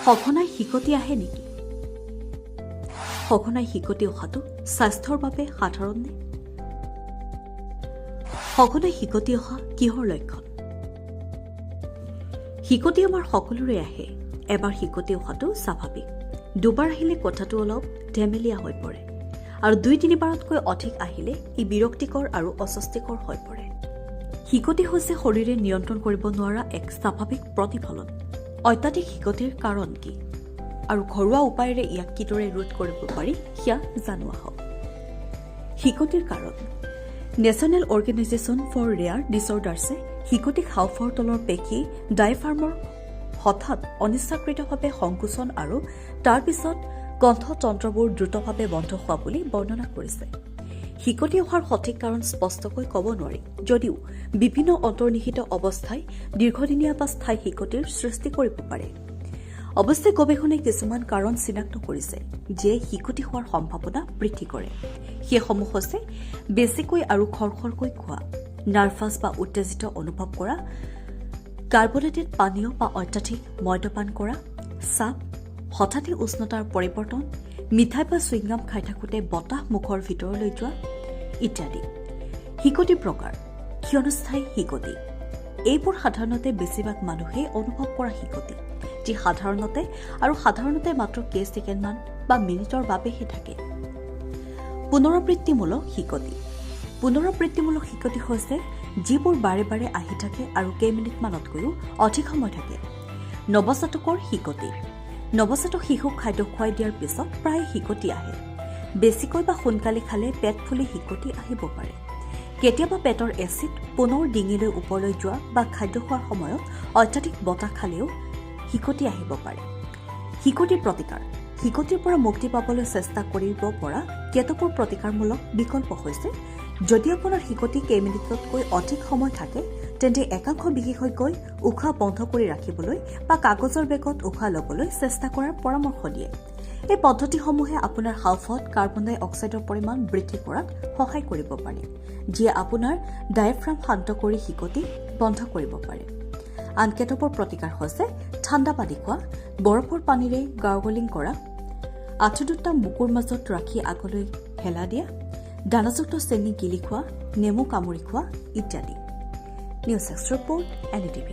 সঘনাই হিকটি আহে নেকি? সঘনাই হিকটি অহাটো স্বাস্থ্যৰ বাবে সাধাৰণ নে? সঘনাই হিকটি অহা কিহৰ লক্ষণ? হিকটি আমাৰ সকলোৰে আহে। এবাৰ হিকটি অহাটো স্বাভাৱিক। দুবাৰ আহিলে কথাটো অলপ ধেমেলীয়া হৈ পৰে আৰু ২-৩ বাৰতকৈ অধিক আহিলে ই বিৰক্তিকৰ আৰু অস্বস্তিকৰ হৈ পৰে। হিকটি হৈছে শৰীৰে নিয়ন্ত্ৰণ কৰিব নোৱাৰা এক স্বাভাৱিক প্ৰতিফলন। অত্যাধিক হিকটিৰ কাৰণ কি আৰু ঘৰুৱা উপায়েৰে ইয়াক কিদৰে ৰোধ কৰিব পাৰি সেয়া জানো আহক। হিকটিৰ কাৰণ। নেশ্যনেল অৰ্গেনাইজেশ্যন ফৰ ৰেয়াৰ ডিছঅৰ্ডাৰ্ছে হিকটিক হাওঁফাওৰ তলৰ পেশী ডায়েফ্ৰামৰ হঠাৎ অনিচ্ছাকৃতভাৱে সংকোচন আৰু তাৰ পিছত কণ্ঠতন্ত্ৰবোৰ দ্ৰুতভাৱে বন্ধ হোৱা বুলি বৰ্ণনা কৰিছে। হিকটি অহাৰ সঠিক কাৰণ স্পষ্টকৈ ক'ব নোৱাৰি, যদিও বিভিন্ন অন্তৰ্নিহিত অৱস্থাই দীৰ্ঘদিনীয়া বা স্থায়ী হিকটিৰ সৃষ্টি কৰিব পাৰে। অৱশ্যে গৱেষণাই কিছুমান কাৰণ চিনাক্ত কৰিছে যিয়ে হিকটি হোৱাৰ সম্ভাৱনা বৃদ্ধি কৰে। সেইসমূহ হৈছে বেছিকৈ আৰু খৰখৰকৈ খোৱা, নাৰ্ভাছ বা উত্তেজিত অনুভৱ কৰা, কাৰ্বনেটেড পানীয় বা অত্যাধিক মদ্যপান কৰা, চাপ, হঠাতে উষ্ণতাৰ পৰিৱৰ্তন, মিঠাই বা চুইংগাম খাই থাকোঁতে বতাহ মুখৰ ভিতৰলৈ যোৱা ইত্যাদি। হিকটি প্ৰকাৰ। ক্ষণস্থায়ী হিকটি। এইবোৰ সাধাৰণতে বেছিভাগ মানুহেই অনুভৱ কৰা হিকটি, যি সাধাৰণতে মাত্ৰ কেইছেকেণ্ডমান বা মিনিটৰ বাবেহে থাকে। পুনৰাবৃত্তিমূলক হিকটি। পুনৰাবৃত্তিমূলক হিকটি হৈছে যিবোৰ বাৰে বাৰে আহি থাকে আৰু কেইমিনিটমানতকৈও অধিক সময় থাকে। নৱজাতকৰ হিকটি। নৱজাতক শিশুক খাদ্য খুৱাই দিয়াৰ পিছত প্ৰায় হিকটি আহে। বেছিকৈ বা সোনকালে খালে পেট ফুলি হিকটি আহিব পাৰে। কেতিয়াবা পেটৰ এচিড পুনৰ ডিঙিলৈ ওপৰলৈ যোৱা বা খাদ্য খোৱাৰ সময়ত অত্যাধিক বতাহ খালেও হিকটি আহিব পাৰে। হিকটিৰ প্ৰতিকাৰ। হিকটিৰ পৰা মুক্তি পাবলৈ চেষ্টা কৰিব পৰা কেতবোৰ প্ৰতিকাৰমূলক বিকল্প হৈছে: যদি আপোনাৰ হিকটি কেইমিনিটতকৈ অধিক সময় থাকে, তেন্তে একাংশ বিশেষজ্ঞই উশাহ বন্ধ কৰি ৰাখিবলৈ বা কাগজৰ বেগত উশাহ ল'বলৈ চেষ্টা কৰাৰ পৰামৰ্শ দিয়ে। এই পদ্ধতিসমূহে আপোনাৰ হাওঁফাওত কাৰ্বন ডাই অক্সাইডৰ পৰিমাণ বৃদ্ধি কৰাত সহায় কৰিব পাৰে, যিয়ে আপোনাৰ ডায়েফ্ৰাম শান্ত কৰি হিকটি বন্ধ কৰিব পাৰে। আন কেতবোৰ প্ৰতিকাৰ হৈছে ঠাণ্ডা পানী খোৱা, বৰফৰ পানীৰে গাৰ্গলিং কৰা, আঁঠু দুটা বুকুৰ মাজত ৰাখি আগলৈ হেলা দিয়া, দানাযুক্ত চেনি গিলি খোৱা, নেমু কামুৰি খোৱা ইত্যাদি। News desk report NDTV।